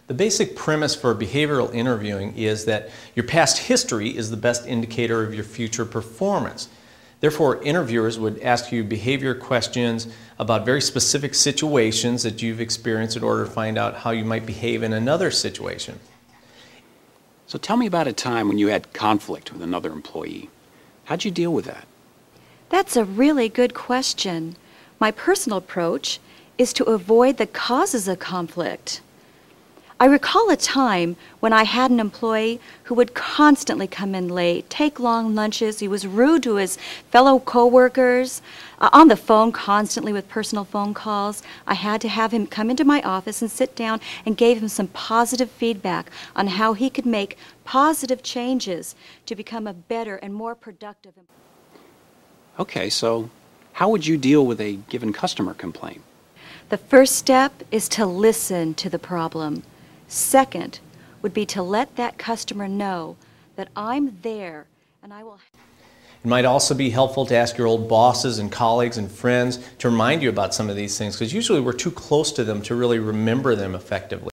The basic premise for behavioral interviewing is that your past history is the best indicator of your future performance. Therefore, interviewers would ask you behavior questions about very specific situations that you've experienced in order to find out how you might behave in another situation. So tell me about a time when you had conflict with another employee. How'd you deal with that? That's a really good question. My personal approach is to avoid the causes of conflict. I recall a time when I had an employee who would constantly come in late, take long lunches. He was rude to his fellow coworkers, on the phone constantly with personal phone calls. I had to have him come into my office and sit down and gave him some positive feedback on how he could make positive changes to become a better and more productive employee. Okay, so how would you deal with a given customer complaint? The first step is to listen to the problem. Second would be to let that customer know that I'm there and I will. It might also be helpful to ask your old bosses and colleagues and friends to remind you about some of these things, because usually we're too close to them to really remember them effectively.